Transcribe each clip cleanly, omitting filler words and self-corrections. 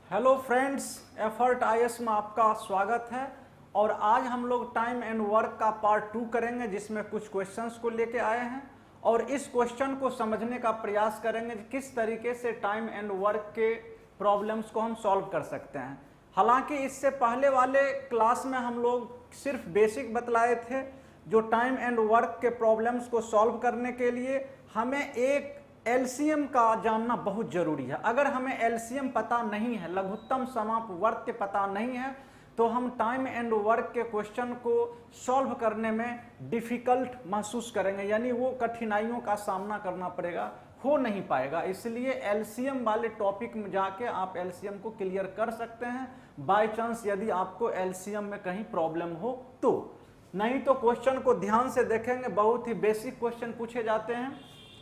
Hello friends, effort IAS में आपका स्वागत है। और आज हम लोग टाइम एंड वर्क का पार्ट 2 करेंगे, जिसमें कुछ क्वेश्चंस को लेके आए हैं और इस क्वेश्चन को समझने का प्रयास करेंगे कि किस तरीके से टाइम एंड वर्क के प्रॉब्लम्स को हम सॉल्व कर सकते हैं। हालांकि इससे पहले वाले क्लास में हम लोग सिर्फ बेसिक बतलाए थे। जो टाइम एंड वर्क के प्रॉब्लम्स को सॉल्व करने के लिए हमें एक एलसीएम का जानना बहुत जरूरी है। अगर हमें एलसीएम पता नहीं है, लघुत्तम समापवर्ग पता नहीं है, तो हम टाइम एंड वर्क के क्वेश्चन को सॉल्व करने में डिफिकल्ट महसूस करेंगे, यानी वो कठिनाइयों का सामना करना पड़ेगा, हो नहीं पाएगा। इसलिए एलसीएम वाले टॉपिक में जाके आप एलसीएम को क्लियर कर सकते हैं, बाय चांस यदि आपको एलसीएम में कहीं प्रॉब्लम हो तो। नहीं तो क्वेश्चन को ध्यान से देखेंगे, बहुत ही बेसिक क्वेश्चन पूछे जाते हैं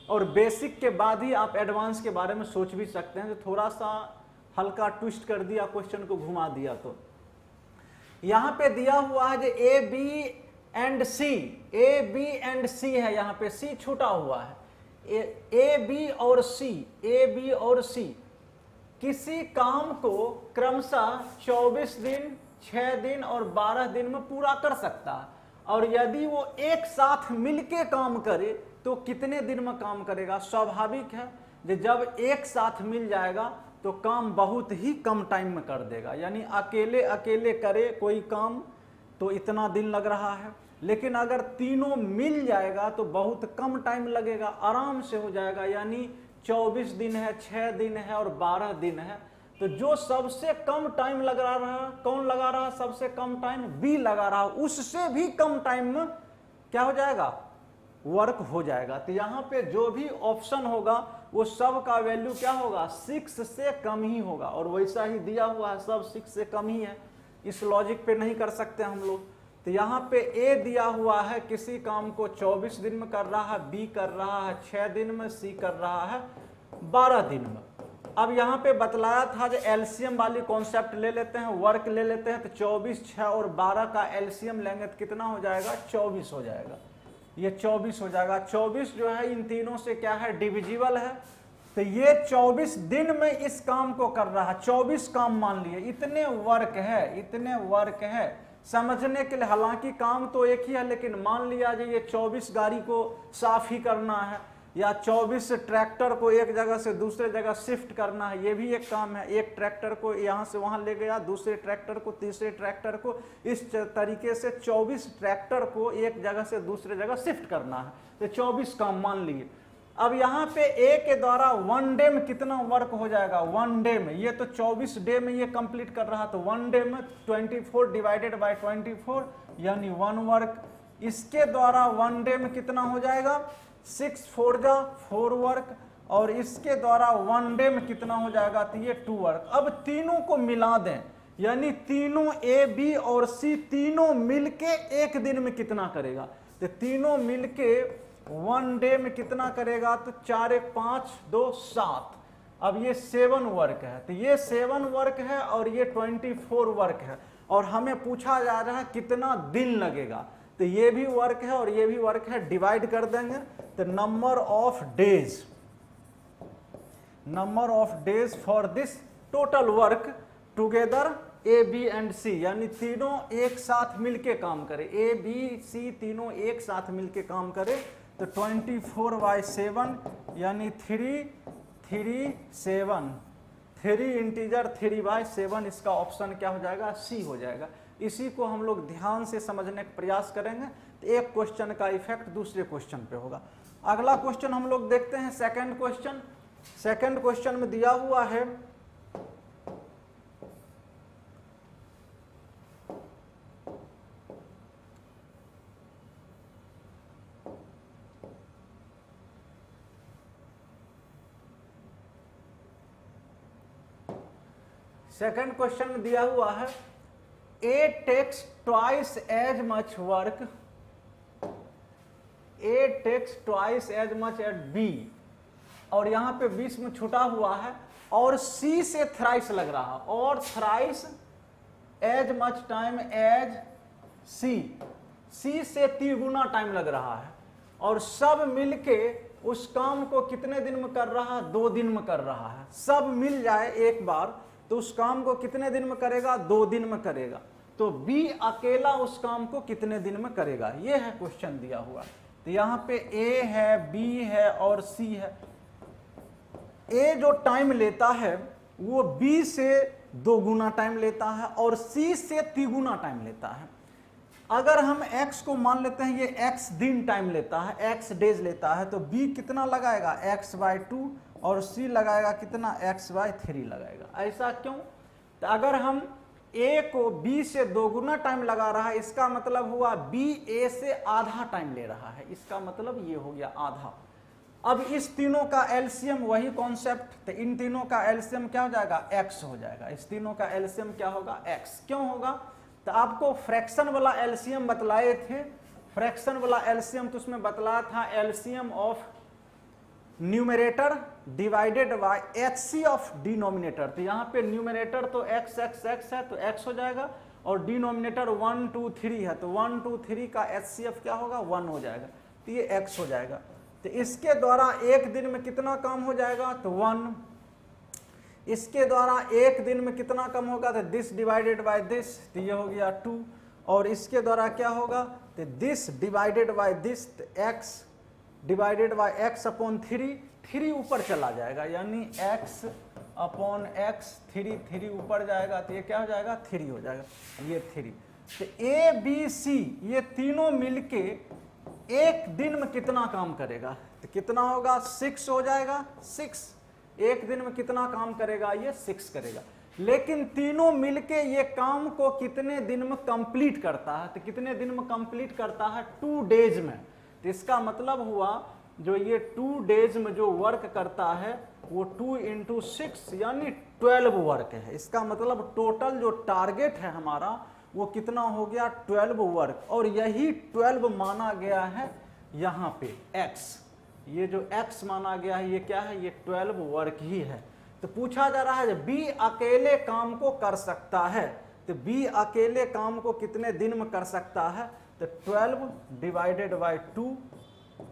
और बेसिक के बाद ही आप एडवांस के बारे में सोच भी सकते हैं। तो थोड़ा सा हल्का ट्विस्ट कर दिया, क्वेश्चन को घुमा दिया। तो यहां पे दिया हुआ है जो A B and C, A B and C है, यहां पे सी छूटा हुआ है। ए बी और सी, ए बी और सी किसी काम को क्रमशः 24 दिन, 6 दिन और 12 दिन में पूरा कर सकता है। और यदि वो एक साथ मिलके काम करे तो कितने दिन में काम करेगा? स्वाभाविक है कि जब एक साथ मिल जाएगा तो काम बहुत ही कम टाइम में कर देगा। यानी अकेले अकेले करे कोई काम तो इतना दिन लग रहा है, लेकिन अगर तीनों मिल जाएगा तो बहुत कम टाइम लगेगा, आराम से हो जाएगा। यानी 24 दिन है, 6 दिन है और 12 दिन है। तो जो सबसे कम टाइम लगा रहा, कौन लगा रहा? सबसे कम टाइम बी लगा रहा, उससे भी कम टाइम में क्या हो जाएगा? वर्क हो जाएगा। तो यहाँ पे जो भी ऑप्शन होगा वो सब का वैल्यू क्या होगा? 6 से कम ही होगा। और वैसा ही दिया हुआ है, सब 6 से कम ही है। इस लॉजिक पे नहीं कर सकते हम लोग। तो यहाँ पे ए दिया हुआ है, किसी काम को 24 दिन में कर रहा है, बी कर रहा है 6 दिन में, सी कर रहा है 12 दिन में। अब यहाँ पे बतलाया था जो एलसीएम वाली कॉन्सेप्ट ले लेते हैं, वर्क ले लेते हैं। तो 24, 6 और 12 का एलसीएम लेंगे तो कितना हो जाएगा? 24 हो जाएगा। ये 24 हो जाएगा। 24 जो है इन तीनों से क्या है? डिविजिबल है। तो ये 24 दिन में इस काम को कर रहा है। 24 काम मान लिए, इतने वर्क है, इतने वर्क है समझने के लिए। हालांकि काम तो एक ही है, लेकिन मान लिया जाए ये 24 गाड़ी को साफ ही करना है, या 24 ट्रैक्टर को एक जगह से दूसरे जगह शिफ्ट करना है, ये भी एक काम है। एक ट्रैक्टर को यहाँ से वहाँ ले गया, दूसरे ट्रैक्टर को, तीसरे ट्रैक्टर को, इस तरीके से 24 ट्रैक्टर को एक जगह से दूसरे जगह शिफ्ट करना है। तो 24 काम मान लिए। अब यहाँ पे ए के द्वारा 1 डे में कितना वर्क हो जाएगा? 1 डे में, ये तो 24 डे में ये कंप्लीट कर रहा, तो 1 डे में 24 डिवाइडेड बाय 24 यानी 1 वर्क। इसके द्वारा 1 डे में कितना हो जाएगा? 6 4 जा 4 वर्क। और इसके द्वारा 1 डे में कितना हो जाएगा? तो ये 2 वर्क। अब तीनों को मिला दें, यानी तीनों ए बी और सी तीनों मिलके एक दिन में कितना करेगा? तो तीनों मिलके 1 डे में कितना करेगा? तो 4 1 5 2 7। अब ये 7 वर्क है। तो ये 7 वर्क है और ये 24 वर्क है। और हमें पूछा जा रहा है कितना दिन लगेगा। तो ये भी वर्क है और ये भी वर्क है, डिवाइड कर देंगे। तो number of days for this total work together A B and C, यानी तीनों एक साथ मिलके काम करे, ए बी सी तीनों एक साथ मिलके काम करे। तो 24/7 यानी 3 इंटीजर 3/7, इसका ऑप्शन क्या हो जाएगा? सी हो जाएगा। इसी को हम लोग ध्यान से समझने का प्रयास करेंगे। तो एक क्वेश्चन का इफेक्ट दूसरे क्वेश्चन पे होगा। अगला क्वेश्चन हम लोग देखते हैं, सेकंड क्वेश्चन। सेकंड क्वेश्चन में दिया हुआ है सेकंड क्वेश्चन में दिया हुआ है A takes twice as much work, A takes twice as much at B, और यहां पे 20 में छूटा हुआ है, और सी से थ्राइस लग रहा, और thrice as much time as C, C से 3 गुना टाइम लग रहा है। और सब मिलके उस काम को कितने दिन में कर रहा है? 2 दिन में कर रहा है। सब मिल जाए एक बार तो उस काम को कितने दिन में करेगा? 2 दिन में करेगा। तो बी अकेला उस काम को कितने दिन में करेगा, ये है क्वेश्चन दिया हुआ। तो यहाँ पे ए है, बी है और सी है। ए जो टाइम लेता है वो बी से 2 गुना टाइम लेता है और सी से 3 गुना टाइम लेता है। अगर हम x को मान लेते हैं ये x दिन टाइम लेता है, x डेज लेता है, तो b कितना लगाएगा? x/2 और c लगाएगा कितना? x/3 लगाएगा। ऐसा क्यों? तो अगर हम a को b से 2 गुना टाइम लगा रहा है, इसका मतलब हुआ b a से आधा टाइम ले रहा है, इसका मतलब ये हो गया आधा। अब इस तीनों का एलसीएम वही कॉन्सेप्ट, तो इन तीनों का एलसीएम क्या हो जाएगा? x हो जाएगा। इस तीनों का एलसीएम क्या होगा? x। क्यों होगा? तो आपको फ्रैक्शन वाला एलसीएम बतलाए थे, फ्रैक्शन वाला एलसीएम तो उसमें बतलाया था LCM of numerator divided by HC of denominator. तो यहाँ पे न्यूमरेटर तो x है तो x हो जाएगा और डिनोमिनेटर 1 2 3 है तो 1 2 3 का एचसीएफ क्या होगा? 1 हो जाएगा, तो ये x हो जाएगा। तो इसके द्वारा एक दिन में कितना काम हो जाएगा? तो 1। इसके द्वारा एक दिन में कितना कम होगा? तो दिस डिवाइडेड बाय दिस, तो ये हो गया 2। और इसके द्वारा क्या होगा? तो this divided by this, x divided by x upon 3 ऊपर चला जाएगा, यानी x अपॉन x 3 ऊपर जाएगा, तो ये क्या हो जाएगा? 3 हो जाएगा, ये 3। तो ए बी सी ये तीनों मिलके एक दिन में कितना काम करेगा? तो कितना होगा? 6 हो जाएगा। 6 एक दिन में कितना काम करेगा? ये 6 करेगा। लेकिन तीनों मिलके ये काम को कितने दिन में कंप्लीट करता है? तो कितने दिन में कंप्लीट करता है? 2 डेज में। तो इसका मतलब हुआ जो ये 2 डेज में जो वर्क करता है वो 2 × 6 यानी 12 वर्क है। इसका मतलब टोटल जो टारगेट है हमारा वो कितना हो गया? 12 वर्क। और यही 12 माना गया है यहाँ पे x, ये जो x माना गया है ये क्या है? ये 12 वर्क ही है। तो पूछा जा रहा है b अकेले काम को कर सकता है, तो b अकेले काम को कितने दिन में कर सकता है? तो 12 डिवाइडेड बाय 2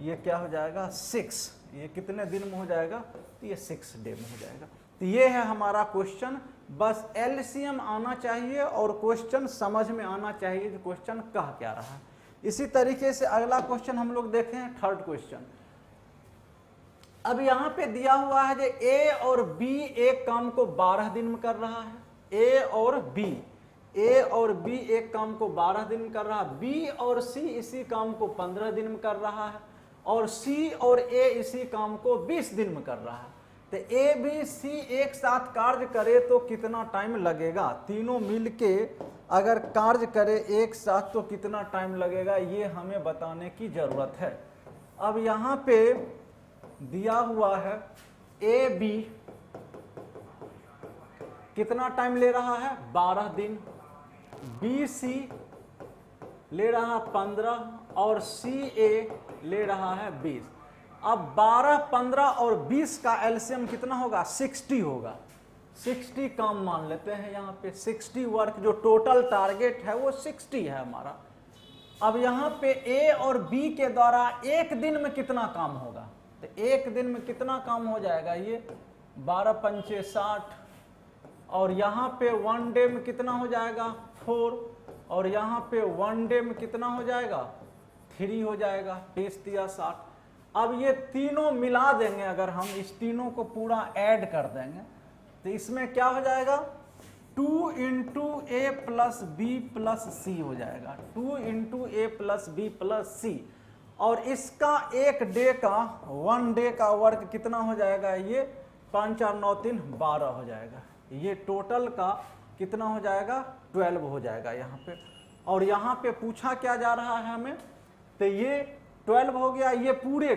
ये क्या हो जाएगा? 6। ये कितने दिन में हो जाएगा? तो ये 6 डे में हो जाएगा। तो ये है हमारा क्वेश्चन। बस एलसीएम आना चाहिए और क्वेश्चन समझ में आना चाहिए कि क्वेश्चन कह क्या रहा है। इसी तरीके से अगला क्वेश्चन हम लोग देखें, थर्ड क्वेश्चन। अब यहाँ पे दिया हुआ है कि ए और बी एक काम को 12 दिन में कर रहा है। ए और बी एक काम को 12 दिन में कर रहा है। बी और सी इसी काम को 15 दिन में कर रहा है और सी और ए इसी काम को 20 दिन में कर रहा है। तो ए बी सी एक साथ कार्य करे तो कितना टाइम लगेगा? तीनों मिलके अगर कार्य करे एक साथ तो कितना टाइम लगेगा, ये हमें बताने की जरूरत है। अब यहाँ पे दिया हुआ है ए बी कितना टाइम ले रहा है? 12 दिन। बी सी ले रहा 15 और सी ए ले रहा है 20। अब 12, 15 और 20 का एलसीएम कितना होगा? 60 होगा। 60 काम मान लेते हैं यहाँ पे। 60 वर्क जो टोटल टारगेट है वो 60 है हमारा। अब यहाँ पे ए और बी के द्वारा एक दिन में कितना काम होगा? तो एक दिन में कितना काम हो जाएगा? ये 12 पंचे 60 और यहाँ पे 1 डे में कितना हो जाएगा? 4 और यहाँ पे 1 डे में कितना हो जाएगा? 3 हो जाएगा। 30 × 60। अब ये तीनों मिला देंगे, अगर हम इस तीनों को पूरा ऐड कर देंगे तो इसमें क्या हो जाएगा? 2 × a + b + c हो जाएगा। 2 × a + b + c। और इसका एक डे का 1 डे का वर्क कितना हो जाएगा? ये 5 4 9 3 12 हो जाएगा। ये टोटल का कितना हो जाएगा? 12 हो जाएगा यहाँ पे। और यहाँ पे पूछा क्या जा रहा है हमें? तो ये 12 हो गया, ये पूरे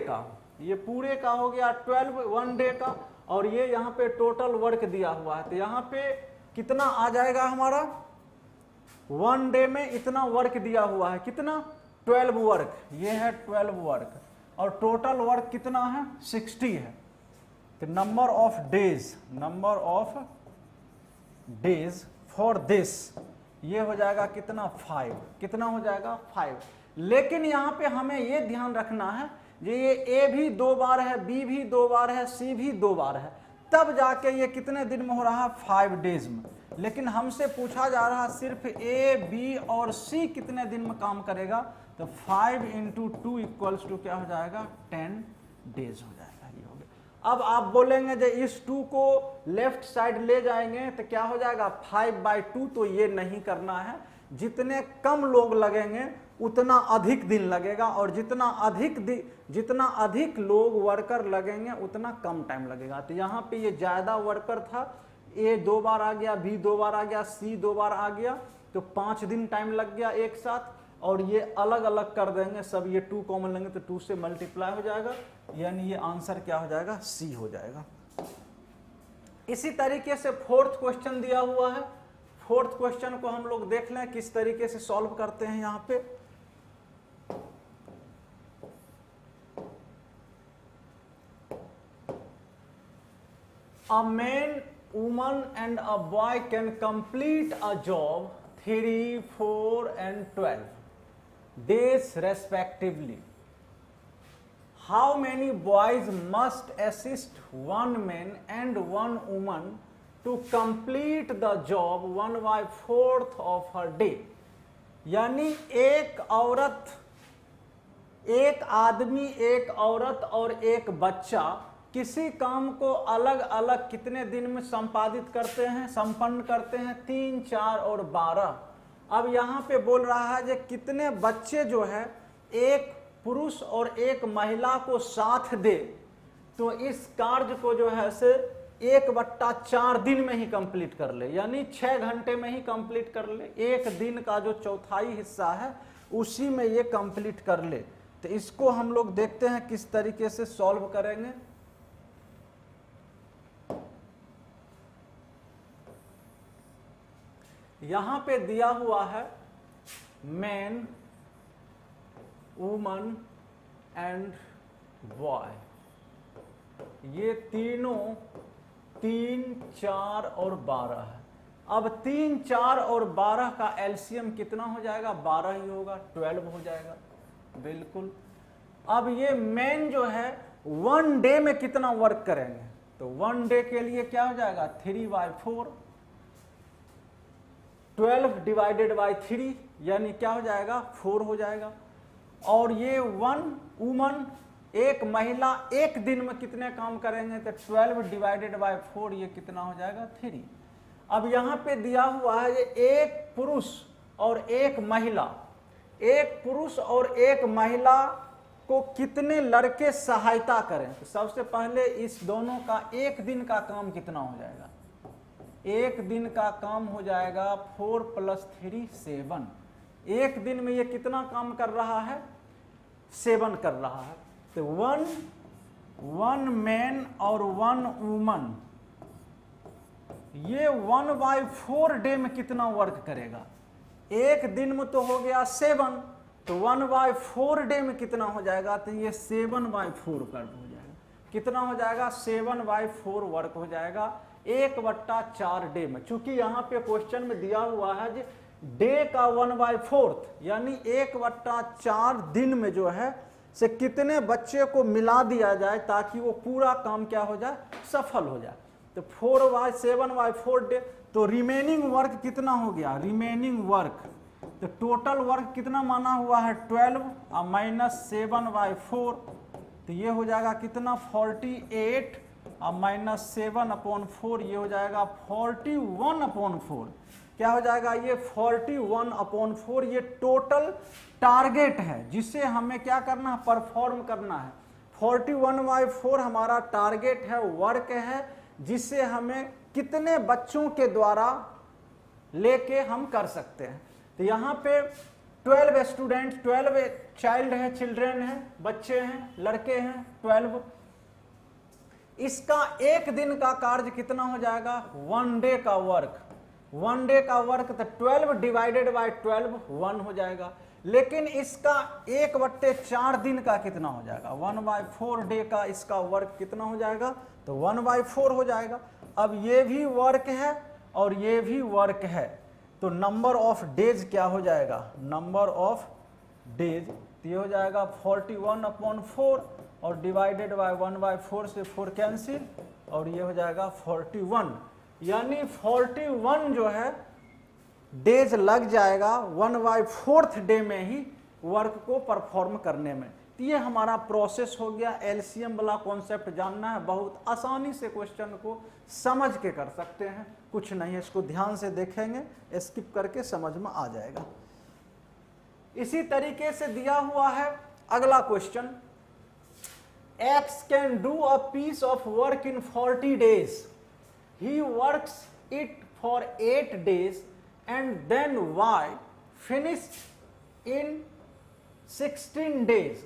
का हो गया 12 1 डे का। और ये यहाँ पे टोटल वर्क दिया हुआ है, तो यहाँ पे कितना आ जाएगा हमारा? 1 डे में इतना वर्क दिया हुआ है, कितना? 12 वर्क। ये है 12 वर्क और टोटल वर्क कितना है? 60 है। तो number of days for this ये हो जाएगा कितना? 5। कितना हो जाएगा? 5। लेकिन यहाँ पे हमें ये ध्यान रखना है, ये ए भी 2 बार है, बी भी 2 बार है, सी भी 2 बार है, तब जाके ये कितने दिन में हो रहा है, 5 डेज में। लेकिन हमसे पूछा जा रहा सिर्फ ए, बी और सी कितने दिन में काम करेगा, तो 5 × 2 इक्वल्स टू क्या हो जाएगा, 10 डेज हो जाएगा। ये हो गया। अब आप बोलेंगे जो इस 2 को लेफ्ट साइड ले जाएंगे तो क्या हो जाएगा, 5/2, तो ये नहीं करना है। जितने कम लोग लगेंगे उतना अधिक दिन लगेगा, और जितना अधिक लोग वर्कर लगेंगे उतना कम टाइम लगेगा। तो यहाँ पे ये ज़्यादा वर्कर था, ए 2 बार आ गया, बी 2 बार आ गया, सी 2 बार आ गया, तो 5 दिन टाइम लग गया एक साथ। और ये अलग अलग कर देंगे सब, ये 2 कॉमन लेंगे तो 2 से मल्टीप्लाई हो जाएगा, यानी ये आंसर क्या हो जाएगा, सी हो जाएगा। इसी तरीके से 4th क्वेश्चन दिया हुआ है। 4th क्वेश्चन को हम लोग देख लें किस तरीके से सॉल्व करते हैं। यहाँ पे a man, woman and a boy can complete a job 3, 4 and 12 days respectively. How many boys must assist one man and one woman to complete the job 1/4 of her day? यानी एक औरत, एक आदमी, एक औरत और एक बच्चा किसी काम को अलग अलग कितने दिन में संपादित करते हैं, संपन्न करते हैं, 3, 4 और 12। अब यहाँ पे बोल रहा है कि कितने बच्चे जो है एक पुरुष और एक महिला को साथ दे, तो इस कार्य को जो है से 1/4 दिन में ही कंप्लीट कर ले, यानी 6 घंटे में ही कंप्लीट कर ले। एक दिन का जो चौथाई हिस्सा है उसी में ये कंप्लीट कर ले। तो इसको हम लोग देखते हैं किस तरीके से सॉल्व करेंगे। यहां पे दिया हुआ है मैन, वुमन एंड बॉय, ये तीनों 3, 4 और 12 है। अब 3, 4 और 12 का एलसीएम कितना हो जाएगा, 12 ही होगा, 12 हो जाएगा बिल्कुल। अब ये मैन जो है 1 डे में कितना वर्क करेंगे, तो 1 डे के लिए क्या हो जाएगा, 3/4, 12 डिवाइडेड बाई 3 यानी क्या हो जाएगा, 4 हो जाएगा। और ये 1 वुमन, एक महिला एक दिन में कितने काम करेंगे, तो 12 डिवाइडेड बाई 4 ये कितना हो जाएगा, 3। अब यहाँ पे दिया हुआ है ये एक पुरुष और एक महिला, एक पुरुष और एक महिला को कितने लड़के सहायता करें। तो सबसे पहले इस दोनों का एक दिन का काम कितना हो जाएगा, एक दिन का काम हो जाएगा 4 + 3 7। एक दिन में ये कितना काम कर रहा है, 7 कर रहा है। तो 1 मैन और 1 वुमन ये 1/4 डे में कितना वर्क करेगा, एक दिन में तो हो गया 7, तो 1/4 डे में कितना हो जाएगा, तो ये 7/4 कर हो जाएगा। कितना हो जाएगा, 7/4 वर्क हो जाएगा 1/4 डे में। चूंकि यहाँ पे क्वेश्चन में दिया हुआ है जी डे का 1/4 यानी 1/4 दिन में जो है से कितने बच्चे को मिला दिया जाए ताकि वो पूरा काम क्या हो जाए, सफल हो जाए। तो 7/4 डे, तो रिमेनिंग वर्क कितना हो गया, रिमेनिंग वर्क, तो टोटल वर्क कितना माना हुआ है 12 - 7/4, तो ये हो जाएगा कितना 48 - 7/4 ये हो जाएगा 41/4। क्या हो जाएगा ये 41/4। ये टोटल टारगेट है जिसे हमें क्या करना है, परफॉर्म करना है। 41/4 हमारा टारगेट है, वर्क है, जिसे हमें कितने बच्चों के द्वारा लेके हम कर सकते हैं। तो यहाँ पे 12 स्टूडेंट, 12 चाइल्ड है, चिल्ड्रेन है, बच्चे हैं, लड़के हैं 12। इसका एक दिन का कार्य कितना हो जाएगा, 1 डे का वर्क, 1 डे का वर्क, तो 12 डिवाइडेड बाई 12 1 हो जाएगा। लेकिन इसका 1/4 दिन का कितना हो जाएगा, 1/4 डे का इसका वर्क कितना हो जाएगा, तो 1/4 हो जाएगा। अब ये भी वर्क है और ये भी वर्क है, तो नंबर ऑफ डेज क्या हो जाएगा, नंबर ऑफ डेज, तो ये हो जाएगा 41/4 और डिवाइडेड बाय 1/4 से 4 कैंसिल, और ये हो जाएगा 41, यानी 41 जो है डेज लग जाएगा 1/4 डे में ही वर्क को परफॉर्म करने में। तो ये हमारा प्रोसेस हो गया। एलसीएम वाला कॉन्सेप्ट जानना है, बहुत आसानी से क्वेश्चन को समझ के कर सकते हैं, कुछ नहीं है, इसको ध्यान से देखेंगे, स्किप करके समझ में आ जाएगा। इसी तरीके से दिया हुआ है अगला question, X can do a piece of work in 40 days. He works it for 8 days and then Y finished in 16 days.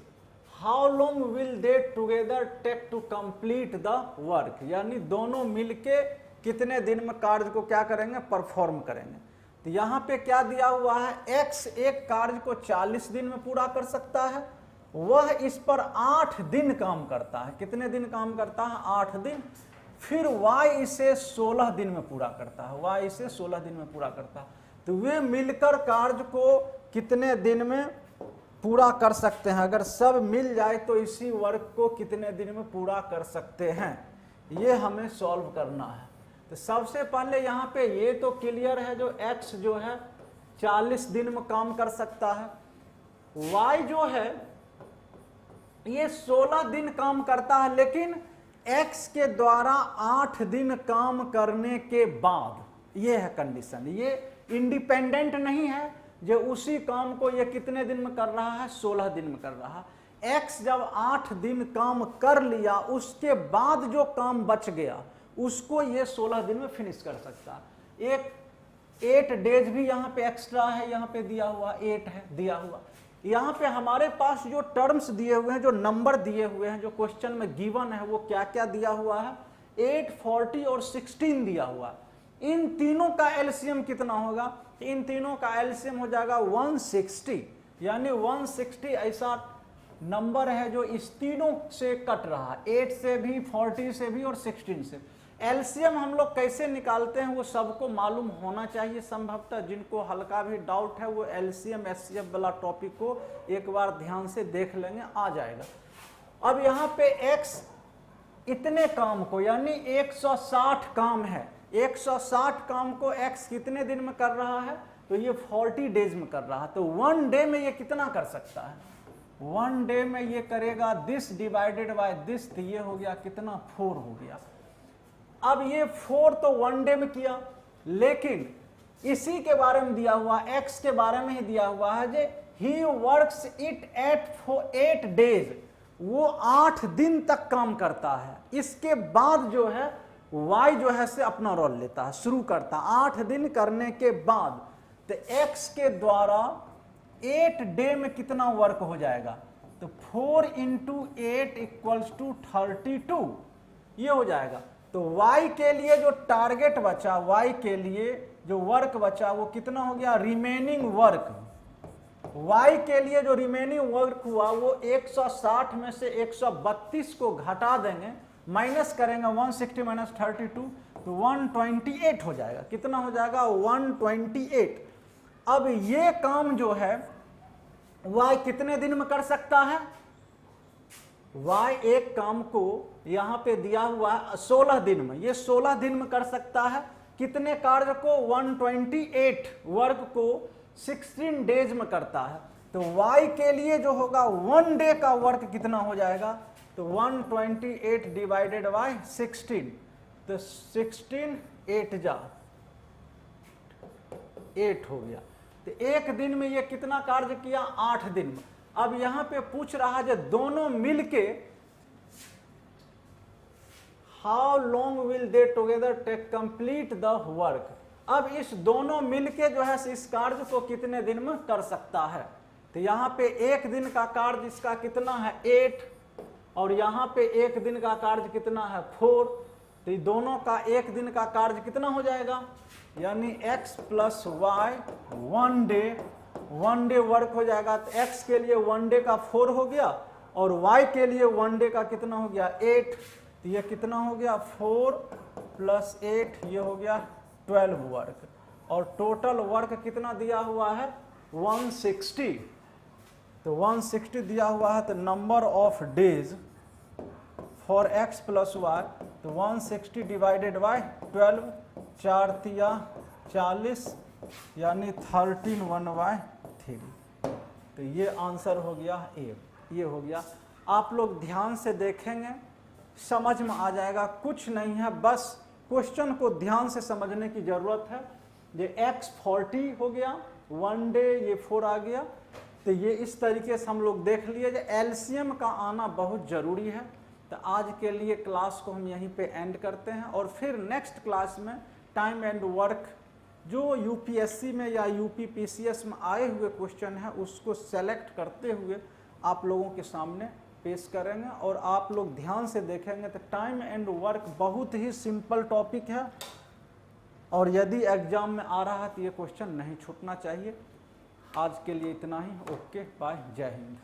How long will they together take to complete the work? यानी दोनों मिलके कितने दिन में कार्य को क्या करेंगे, परफॉर्म करेंगे। तो यहाँ पे क्या दिया हुआ है, X एक कार्य को 40 दिन में पूरा कर सकता है, वह इस पर 8 दिन काम करता है। कितने दिन काम करता है, 8 दिन। फिर Y इसे 16 दिन में पूरा करता है, Y इसे 16 दिन में पूरा करता है। तो वे मिलकर कार्य को कितने दिन में पूरा कर सकते हैं, अगर सब मिल जाए तो इसी वर्क को कितने दिन में पूरा कर सकते हैं, ये हमें सॉल्व करना है। तो सबसे पहले यहाँ पे ये तो क्लियर है, जो X जो है 40 दिन में काम कर सकता है, Y जो है ये 16 दिन काम करता है, लेकिन X के द्वारा 8 दिन काम करने के बाद, ये है कंडीशन, ये इंडिपेंडेंट नहीं है, जो उसी काम को ये कितने दिन में कर रहा है, 16 दिन में कर रहा है। X जब 8 दिन काम कर लिया, उसके बाद जो काम बच गया उसको ये 16 दिन में फिनिश कर सकता है। एक 8 डेज भी यहाँ पे एक्स्ट्रा है, यहाँ पे दिया हुआ 8 है दिया हुआ। यहाँ पे हमारे पास जो टर्म्स दिए हुए हैं, जो नंबर दिए हुए हैं, जो क्वेश्चन में गिवन है, वो क्या क्या दिया हुआ है, 8, 40 और 16 दिया हुआ है। इन तीनों का एलसीएम कितना होगा, इन तीनों का एलसीएम हो जाएगा 160, यानी 160 ऐसा नंबर है जो इस तीनों से कट रहा है, 8 से भी, 40 से भी और 16 से। एलसीएम हम लोग कैसे निकालते हैं वो सबको मालूम होना चाहिए संभवतः, जिनको हल्का भी डाउट है वो एलसीएम एचसीएफ वाला टॉपिक को एक बार ध्यान से देख लेंगे, आ जाएगा। अब यहाँ पे x इतने काम को, यानी 160 काम है, 160 काम को x कितने दिन में कर रहा है, तो ये 40 डेज में कर रहा है। तो 1 डे में ये कितना कर सकता है, 1 डे में ये करेगा दिस डिवाइडेड बाय दिस, तो ये हो गया कितना, 4 हो गया। अब ये 4 तो 1 डे में किया, लेकिन इसी के बारे में दिया हुआ, x के बारे में ही दिया हुआ है, जे ही वर्क्स इट एट 8 डेज, वो 8 दिन तक काम करता है। इसके बाद जो है y जो है से अपना रोल लेता है, शुरू करता है 8 दिन करने के बाद। तो x के द्वारा 8 डे में कितना वर्क हो जाएगा, तो 4 × 8 = 32, ये हो जाएगा। तो y के लिए जो टारगेट बचा, y के लिए जो वर्क बचा वो कितना हो गया, रिमेनिंग वर्क, y के लिए जो रिमेनिंग वर्क हुआ वो 160 में से 132 को घटा देंगे, माइनस करेंगे 160 - 32, तो 128 हो जाएगा। कितना हो जाएगा, 128। अब ये काम जो है y कितने दिन में कर सकता है, y एक काम को यहां पे दिया हुआ है 16 दिन में, ये 16 दिन में कर सकता है। कितने कार्य को, 128 वर्क को 16 डेज में करता है। तो y के लिए जो होगा 1 डे का वर्क कितना हो जाएगा, तो 128 डिवाइडेड बाय 16, तो 16 8 जा 8 हो गया। तो एक दिन में ये कितना कार्य किया, 8 दिन में। अब यहां पे पूछ रहा है जो दोनों मिलके how long will they together take complete the work. अब इस दोनों मिलके जो है इस कार्य को कितने दिन में कर सकता है, तो यहाँ पे एक दिन का कार्य इसका कितना है 8, और यहाँ पे एक दिन का कार्य कितना है 4, तो ये दोनों का एक दिन का कार्य कितना हो जाएगा, यानी x + y 1 डे वर्क हो जाएगा। तो x के लिए 1 डे का 4 हो गया, और y के लिए 1 डे का कितना हो गया 8, तो ये कितना हो गया 4 + 8, ये हो गया 12 वर्क, और टोटल वर्क कितना दिया हुआ है 160। तो 160 दिया हुआ है, तो number of days for x plus y, तो 160 डिवाइडेड बाय 12, 4 तिया 40 यानी 13/1/3। तो ये आंसर हो गया ए, ये हो गया। आप लोग ध्यान से देखेंगे समझ में आ जाएगा, कुछ नहीं है, बस क्वेश्चन को ध्यान से समझने की जरूरत है। ये x 40 हो गया, 1 डे ये 4 आ गया, तो ये इस तरीके से हम लोग देख लिए। एलसीएम का आना बहुत जरूरी है। तो आज के लिए क्लास को हम यहीं पे एंड करते हैं और फिर नेक्स्ट क्लास में टाइम एंड वर्क जो यूपीएससी में या यूपीपीसीएस में आए हुए क्वेश्चन है उसको सेलेक्ट करते हुए आप लोगों के सामने पेश करेंगे और आप लोग ध्यान से देखेंगे। तो टाइम एंड वर्क बहुत ही सिंपल टॉपिक है और यदि एग्जाम में आ रहा है तो ये क्वेश्चन नहीं छूटना चाहिए। आज के लिए इतना ही। ओके बाय, जय हिंद।